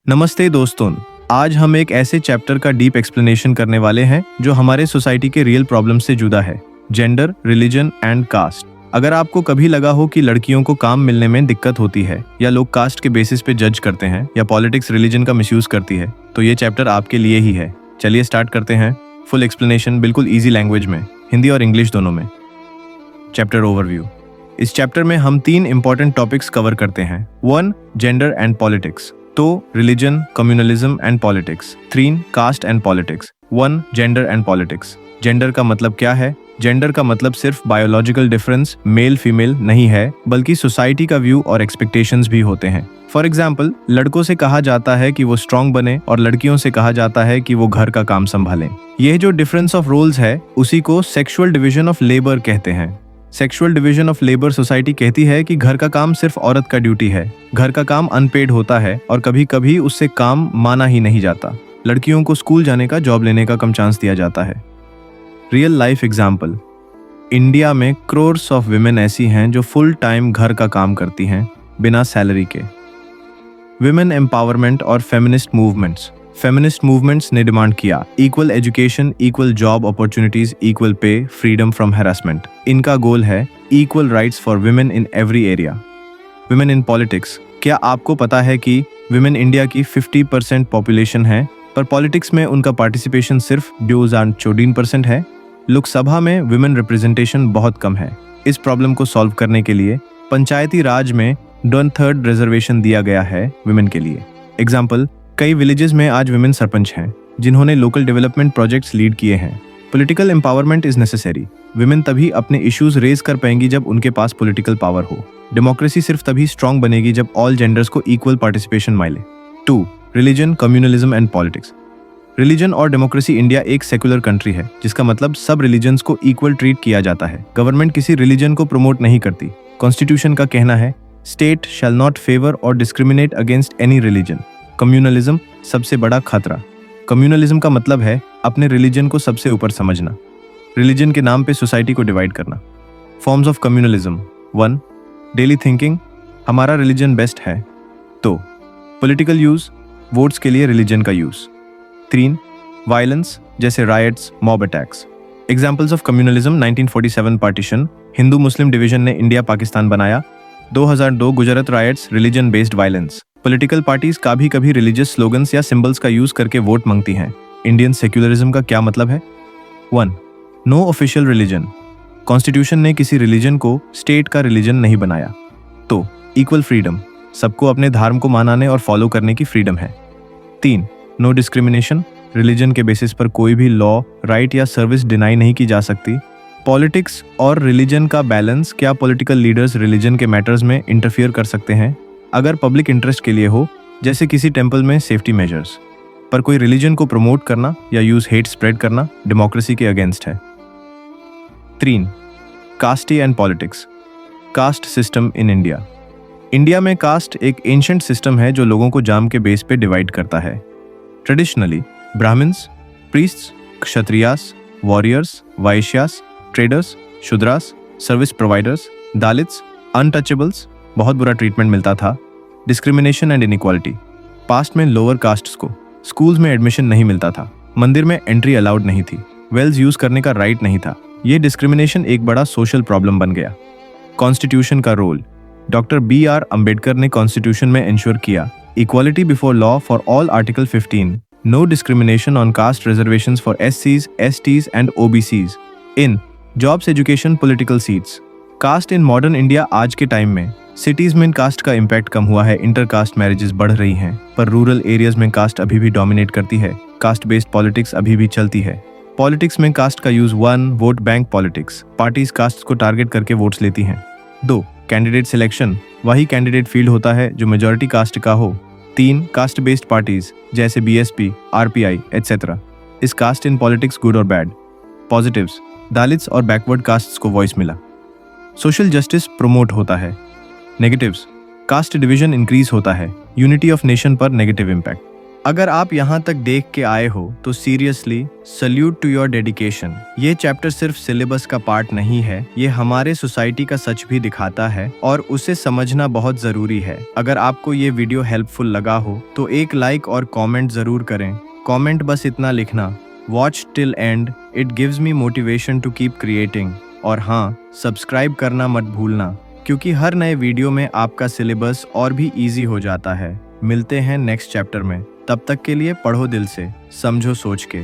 नमस्ते दोस्तों, आज हम एक ऐसे चैप्टर का डीप एक्सप्लेनेशन करने वाले हैं जो हमारे सोसाइटी के रियल प्रॉब्लम से जुड़ा है, जेंडर, रिलीजन एंड कास्ट। अगर आपको कभी लगा हो कि लड़कियों को काम मिलने में दिक्कत होती है या लोग कास्ट के बेसिस पे जज करते हैं या पॉलिटिक्स रिलीजन का मिसयूज करती है, तो ये चैप्टर आपके लिए ही है। चलिए स्टार्ट करते हैं। फुल एक्सप्लेनेशन बिल्कुल ईजी लैंग्वेज में, हिंदी और इंग्लिश दोनों में। Chapter overview. इस चैप्टर में हम 3 इंपॉर्टेंट टॉपिक्स कवर करते हैं। 1. Gender and politics, 2. Religion, communalism and politics, 3. Caste and politics. 1. Gender and politics. Gender का मतलब क्या है? जेंडर का मतलब सिर्फ बायोलॉजिकल डिफरेंस मेल फीमेल नहीं है, बल्कि सोसाइटी का व्यू और एक्सपेक्टेशंस भी होते हैं। फॉर एग्जाम्पल, लड़कों से कहा जाता है कि वो स्ट्रांग बने और लड़कियों से कहा जाता है कि वो घर का काम संभालें। यह जो डिफरेंस ऑफ रोल्स है, उसी को सेक्सुअल डिवीजन ऑफ लेबर कहते हैं। Sexual division of labour society कहती है कि घर का काम सिर्फ औरत का ड्यूटी है। घर का काम अनपेड होता है और कभी कभी उससे काम माना ही नहीं जाता। लड़कियों को स्कूल जाने का, जॉब लेने का कम चांस दिया जाता है। रियल लाइफ एग्जाम्पल, इंडिया में क्रोर्स ऑफ विमेन ऐसी हैं जो फुल टाइम घर का काम करती हैं बिना सैलरी के। विमेन एम्पावरमेंट और फेमिनिस्ट मूवमेंट्स ने डिमांड किया equal education, equal job opportunities, equal pay, freedom from harassment. इनका गोल है equal rights for women in every area. Women in politics, क्या आपको पता है कि विमेन इंडिया की 50% पॉपुलेशन है, पर पॉलिटिक्स में उनका पार्टिसिपेशन सिर्फ 14% है। लोकसभा में विमेन रिप्रेजेंटेशन बहुत कम है। इस प्रॉब्लम को सॉल्व करने के लिए पंचायती राज में 1/3 रिजर्वेशन दिया गया है विमेन के लिए। एग्जाम्पल, कई विलेजेस में आज विमेन सरपंच हैं जिन्होंने लोकल डेवलपमेंट प्रोजेक्ट्स लीड किए हैं। Political empowerment is necessary. Women तभी अपने इश्यूज रेज कर पाएंगी जब उनके पास पॉलिटिकल पावर हो। डेमोक्रेसी सिर्फ तभी स्ट्रांग बनेगी जब ऑल जेंडर्स को इक्वल पार्टिसिपेशन मिले। 2. Religion, communalism and politics. Religion और डेमोक्रेसी, इंडिया एक सेकुलर कंट्री है, जिसका मतलब सब रिलीजन्स को इक्वल ट्रीट किया जाता है। गवर्नमेंट किसी रिलीजन को प्रमोट नहीं करती। कॉन्स्टिट्यूशन का कहना है स्टेट शैल नॉट फेवर और discriminate against any religion. Communalism सबसे बड़ा खतरा। कम्युनलिज्म का मतलब है अपने रिलीजन को सबसे ऊपर समझना। रिलीजन के नाम पे सोसाइटी को डिवाइड करना। Forms of communalism. 1. Daily thinking, हमारा रिलीजन बेस्ट है। 2. पॉलिटिकल यूज, वोट्स के लिए रिलीजन का यूज। 3. वायलेंस, जैसे riots, mob attacks. Examples of communalism: 1947 partition, Hindu Muslim division ने इंडिया पाकिस्तान बनाया। 2002 Gujarat riots, religion based violence. Political parties कभी रिलीजियस स्लोगन्स या सिंबल्स का यूज करके वोट मांगती हैं। इंडियन सेक्युलरिज्म का क्या मतलब है? 1. नो ऑफिशियल रिलीजन, कॉन्स्टिट्यूशन ने किसी रिलीजन को स्टेट का रिलीजन नहीं बनाया। तो इक्वल फ्रीडम, सबको अपने धर्म को मनाने और फॉलो करने की फ्रीडम है। 3. नो डिस्क्रिमिनेशन, रिलीजन के बेसिस पर कोई भी लॉ, राइट या सर्विस डिनाई नहीं की जा सकती। पॉलिटिक्स और रिलीजन का बैलेंस, क्या पॉलिटिकल लीडर्स रिलीजन के मैटर्स में इंटरफियर कर सकते हैं अगर पब्लिक इंटरेस्ट के लिए हो, जैसे किसी टेंपल में सेफ्टी मेजर्स। पर कोई रिलीजन को प्रमोट करना या यूज हेट स्प्रेड करना डेमोक्रेसी के अगेंस्ट है। 3. Caste and politics, caste system in India. India में कास्ट एक एंशिएंट सिस्टम है जो लोगों को जाम के बेस पे डिवाइड करता है। Traditionally Brahmins, priests, Kshatriyas, warriors, Vaishyas, traders, Shudras, service providers, Dalits, untouchables, बहुत बुरा ट्रीटमेंट मिलता था। डिस्क्रिमिनेशन एंड इनइक्वालिटी, पास्ट में लोअर कास्ट्स को स्कूल्स में एडमिशन नहीं मिलता था, मंदिर में एंट्री अलाउड नहीं थी, वेल्स यूज करने का राइट नहीं था। ये डिस्क्रिमिनेशन एक बड़ा सोशल प्रॉब्लम बन गया। कॉन्स्टिट्यूशन का रोल, डॉक्टर BR अम्बेडकर ने कॉन्स्टिट्यूशन में इंश्योर किया equality before law for all, article 15, no discrimination on caste reservations for SCs, STs and OBCs in jobs, education, political seats. Caste in modern India, आज के time में cities में caste का impact कम हुआ है, intercaste marriages बढ़ रही हैं, पर रूरल एरियाज में कास्ट अभी भी डोमिनेट करती है। कास्ट बेस्ड पॉलिटिक्स अभी भी चलती है। पॉलिटिक्स में कास्ट का use. 1. Vote bank politics, parties caste को टारगेट करके वोट्स लेती हैं। 2. कैंडिडेट सिलेक्शन, वही कैंडिडेट फील्ड होता है जो मेजॉरिटी कास्ट का हो। 3. कास्ट बेस्ड पार्टीज जैसे BSP, RPI एटसेट्रा। इस कास्ट इन पॉलिटिक्स गुड और बैड? पॉजिटिव्स, दलित्स और बैकवर्ड कास्ट्स को वॉइस मिला। सोशल जस्टिस प्रमोट होता है। नेगेटिव्स, कास्ट डिवीजन इंक्रीज होता है, यूनिटी ऑफ नेशन पर नेगेटिव इम्पैक्ट। अगर आप यहाँ तक देख के आए हो तो seriously salute to your dedication. ये चैप्टर सिर्फ सिलेबस का पार्ट नहीं है, ये हमारे सोसाइटी का सच भी दिखाता है और उसे समझना बहुत जरूरी है। अगर आपको ये वीडियो हेल्पफुल लगा हो तो एक लाइक और कमेंट जरूर करें। कमेंट बस इतना लिखना, watch till end, it gives me motivation to keep creating. और हाँ, सब्सक्राइब करना मत भूलना, क्योंकि हर नए वीडियो में आपका सिलेबस और भी इजी हो जाता है। मिलते हैं नेक्स्ट चैप्टर में, तब तक के लिए पढ़ो दिल से, समझो सोच के।